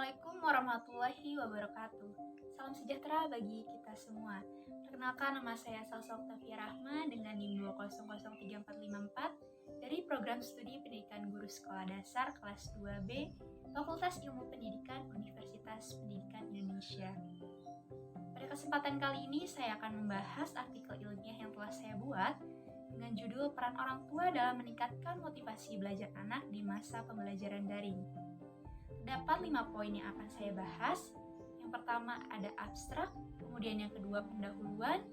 Assalamualaikum warahmatullahi wabarakatuh. Salam sejahtera bagi kita semua. Perkenalkan, nama saya Salsa Oktavia Rahma dengan NIM 2003454 dari Program Studi Pendidikan Guru Sekolah Dasar kelas 2B, Fakultas Ilmu Pendidikan Universitas Pendidikan Indonesia. Pada kesempatan kali ini saya akan membahas artikel ilmiah yang telah saya buat dengan judul Peran Orang Tua dalam Meningkatkan Motivasi Belajar Anak di Masa Pembelajaran Daring. Terdapat 5 poin yang akan saya bahas. Yang pertama ada abstrak, kemudian yang kedua pendahuluan,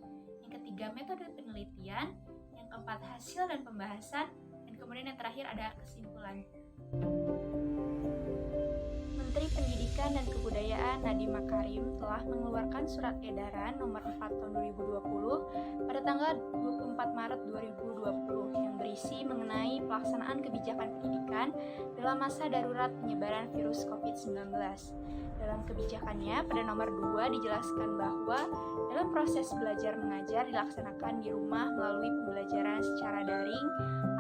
yang ketiga metode penelitian, yang keempat hasil dan pembahasan, dan kemudian yang terakhir ada kesimpulan. Menteri Pendidikan dan Kebudayaan Nadiem Makarim telah mengeluarkan surat edaran nomor 4 tahun 2020 pada tanggal 24 Maret 2020 yang berisi mengenai pelaksanaan kebijakan pendidikan dalam masa darurat penyebaran virus COVID-19. Dalam kebijakannya, pada nomor 2 dijelaskan bahwa dalam proses belajar mengajar dilaksanakan di rumah melalui pembelajaran secara daring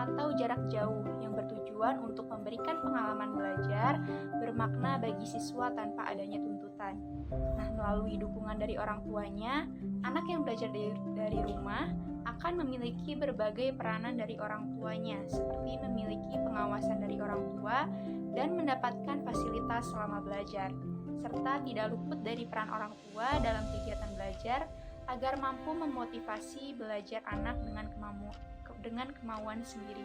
atau jarak jauh yang bertujuan untuk memberikan pengalaman belajar bermakna bagi siswa tanpa adanya tuntutan. Nah, melalui dukungan dari orang tuanya, anak yang belajar dari rumah akan memiliki berbagai peranan dari orang tuanya, seperti memiliki pengawasan dari orang tua dan mendapatkan fasilitas selama belajar, serta tidak luput dari peran orang tua dalam kegiatan belajar agar mampu memotivasi belajar anak dengan kemauan sendiri.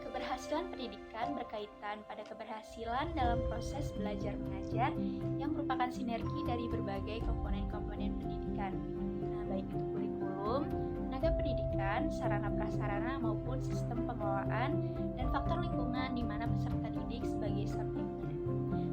Keberhasilan pendidikan berkaitan pada keberhasilan dalam proses belajar mengajar yang merupakan sinergi dari berbagai komponen-komponen pendidikan. Nah, baik itu kurikulum, tenaga pendidikan, sarana prasarana maupun sistem pengelolaan dan faktor lingkungan di mana peserta didik sebagai subjek.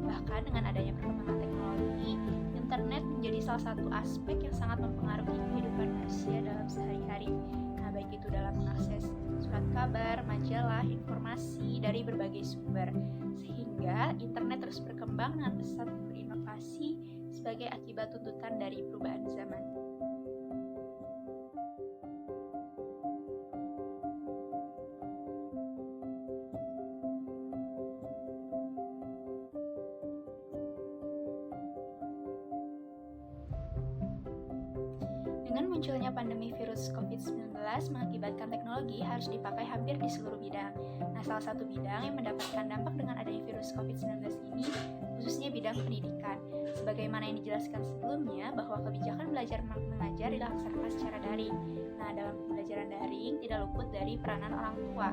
Bahkan dengan adanya perkembangan teknologi, internet menjadi salah satu aspek yang sangat mempengaruhi kehidupan manusia dalam sehari-hari. Nah, baik itu dalam mengakses surat kabar, majalah, informasi dari berbagai sumber, sehingga internet terus berkembang dengan pesat berinovasi sebagai akibat tuntutan dari perubahan zaman. Dengan munculnya pandemi virus COVID-19 mengakibatkan teknologi harus dipakai hampir di seluruh bidang. Nah, salah satu bidang yang mendapatkan dampak dengan adanya virus COVID-19 ini khususnya bidang pendidikan. Sebagaimana yang dijelaskan sebelumnya bahwa kebijakan belajar mengajar dilaksanakan secara daring. Nah, dalam pembelajaran daring tidak luput dari peranan orang tua.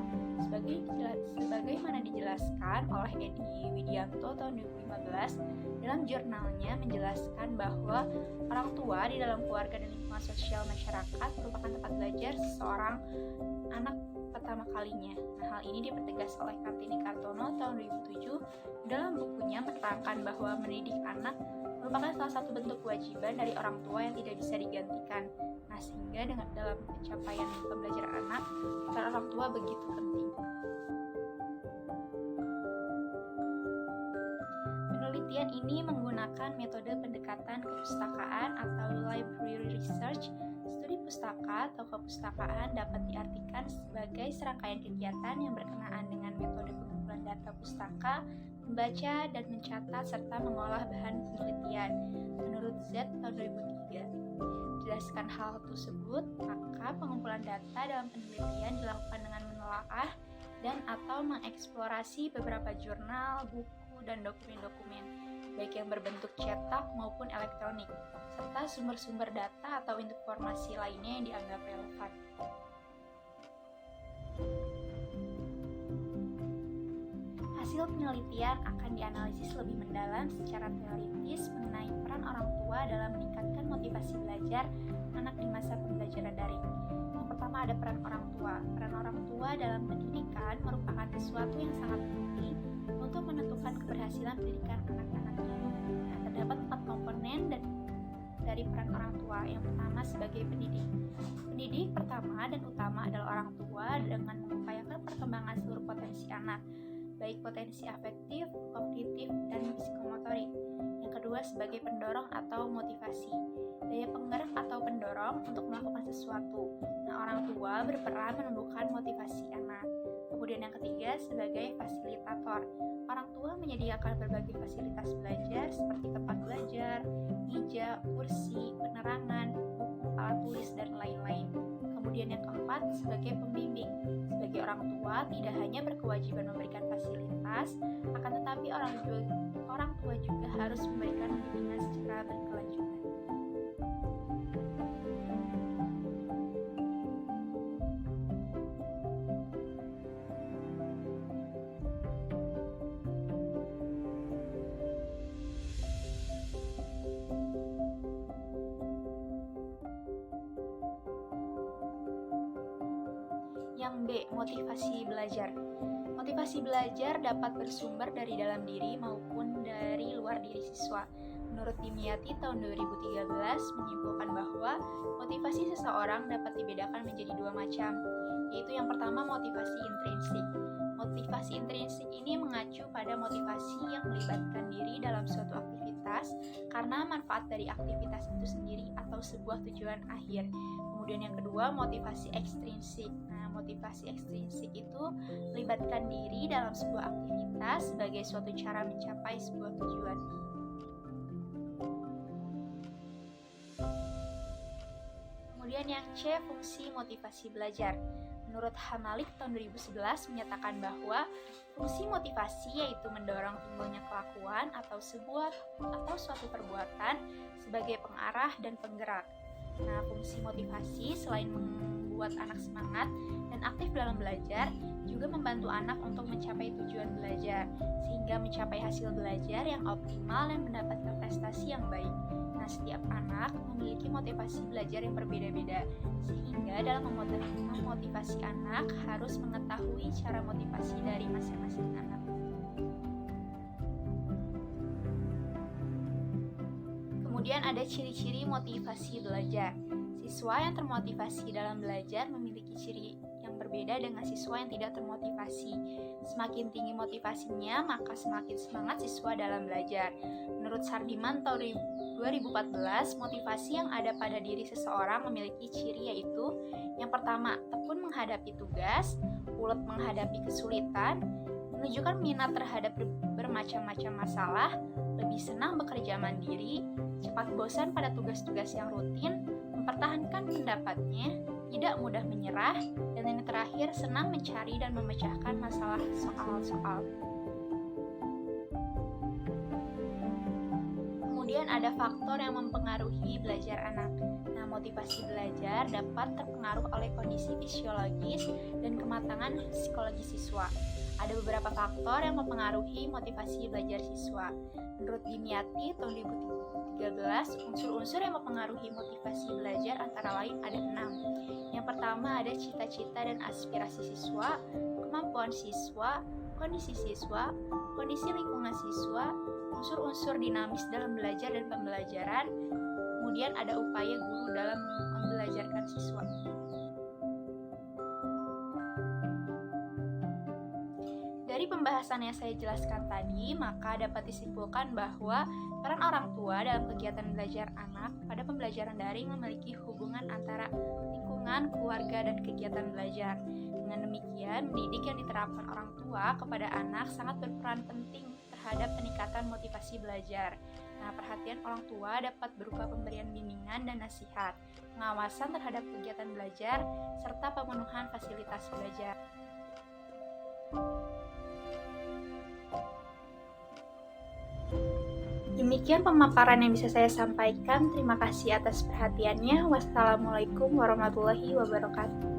Sebagaimana dijelaskan oleh Edi Widianto tahun 2015 dalam jurnalnya menjelaskan bahwa orang tua di dalam keluarga dan lingkungan sosial masyarakat merupakan tempat belajar seseorang anak pertama kalinya. Nah, hal ini dipertegas oleh Kartini Kartono tahun 2007 dalam bukunya menerangkan bahwa mendidik anak merupakan salah satu bentuk kewajiban dari orang tua yang tidak bisa digantikan. Nah, sehingga dengan dalam pencapaian pembelajaran anak, peran orang tua begitu penting. Penelitian ini menggunakan metode pendekatan kepustakaan atau library research. Studi pustaka atau kepustakaan dapat diartikan sebagai serangkaian kegiatan yang berkenaan dengan metode pengumpulan data pustaka, membaca dan mencatat serta mengolah bahan penelitian. Menurut Z tahun 2003, jelaskan hal tersebut, maka pengumpulan data dalam penelitian dilakukan dengan menelaah dan atau mengeksplorasi beberapa jurnal, buku, dan dokumen-dokumen, baik yang berbentuk cetak maupun elektronik, serta sumber-sumber data atau informasi lainnya yang dianggap relevan. Hasil penelitian akan dianalisis lebih mendalam secara teoritis mengenai peran orang tua dalam meningkatkan motivasi belajar anak di masa pembelajaran daring. Yang pertama ada peran orang tua. Peran orang tua dalam pendidikan merupakan sesuatu yang sangat penting untuk menentukan keberhasilan pendidikan anak-anaknya. Nah, terdapat 4 komponen dari peran orang tua. Yang pertama sebagai pendidik. Pendidik pertama dan utama adalah orang tua dengan mengupayakan perkembangan seluruh potensi anak, baik potensi afektif, kognitif, dan psikomotorik. Yang kedua sebagai pendorong atau motivasi, daya penggerak atau pendorong untuk melakukan sesuatu. Nah, orang tua berperan menumbuhkan motivasi anak. Kemudian yang ketiga, sebagai fasilitator. Orang tua menyediakan berbagai fasilitas belajar seperti tempat belajar, meja, kursi, penerangan, buku, alat tulis, dan lain-lain. Kemudian yang keempat, sebagai pembimbing. Sebagai orang tua, tidak hanya berkewajiban memberikan fasilitas, akan tetapi orang tua juga harus memberikan bimbingan secara berkelanjutan. Yang B, motivasi belajar. Motivasi belajar dapat bersumber dari dalam diri maupun dari luar diri siswa. Menurut Dimyati tahun 2013 menyimpulkan bahwa motivasi seseorang dapat dibedakan menjadi dua macam, yaitu yang pertama motivasi intrinsik. Motivasi intrinsik ini mengacu pada motivasi yang melibatkan diri dalam suatu aktivitas karena manfaat dari aktivitas itu sendiri atau sebuah tujuan akhir. Kemudian yang kedua, motivasi ekstrinsik. Motivasi ekstrinsik itu melibatkan diri dalam sebuah aktivitas sebagai suatu cara mencapai sebuah tujuan. Kemudian yang C, fungsi motivasi belajar. Menurut Hamalik tahun 2011 menyatakan bahwa fungsi motivasi yaitu mendorong timbulnya kelakuan atau suatu perbuatan sebagai pengarah dan penggerak. Fungsi motivasi selain membuat anak semangat dan aktif dalam belajar, juga membantu anak untuk mencapai tujuan belajar, sehingga mencapai hasil belajar yang optimal dan mendapatkan prestasi yang baik. Setiap anak memiliki motivasi belajar yang berbeda-beda, sehingga dalam memotivasi anak harus mengetahui cara motivasi dari masing-masing anak. Kemudian ada ciri-ciri motivasi belajar. Siswa yang termotivasi dalam belajar memiliki ciri yang berbeda dengan siswa yang tidak termotivasi. Semakin tinggi motivasinya, maka semakin semangat siswa dalam belajar. Menurut Sardiman tahun 2014, motivasi yang ada pada diri seseorang memiliki ciri yaitu yang pertama, tekun menghadapi tugas, ulet menghadapi kesulitan, menunjukkan minat terhadap bermacam-macam masalah, lebih senang bekerja mandiri, cepat bosan pada tugas-tugas yang rutin, mempertahankan pendapatnya, tidak mudah menyerah, dan yang terakhir senang mencari dan memecahkan masalah soal-soal. Kemudian ada faktor yang mempengaruhi belajar anak. Motivasi belajar dapat terpengaruh oleh kondisi fisiologis dan kematangan psikologi siswa. Ada beberapa faktor yang mempengaruhi motivasi belajar siswa. Menurut Dimyati tahun 2013, unsur-unsur yang mempengaruhi motivasi belajar antara lain ada 6. Yang pertama ada cita-cita dan aspirasi siswa, kemampuan siswa, kondisi lingkungan siswa, unsur-unsur dinamis dalam belajar dan pembelajaran, kemudian ada upaya guru dalam membelajarkan siswa. Dari pembahasan yang saya jelaskan tadi, maka dapat disimpulkan bahwa peran orang tua dalam kegiatan belajar anak pada pembelajaran daring memiliki hubungan antara lingkungan, keluarga, dan kegiatan belajar. Dengan demikian, mendidik yang diterapkan orang tua kepada anak sangat berperan penting terhadap peningkatan motivasi belajar. Perhatian orang tua dapat berupa pemberian bimbingan dan nasihat, pengawasan terhadap kegiatan belajar, serta pemenuhan fasilitas belajar. Demikian pemaparan yang bisa saya sampaikan. Terima kasih atas perhatiannya. Wassalamualaikum warahmatullahi wabarakatuh.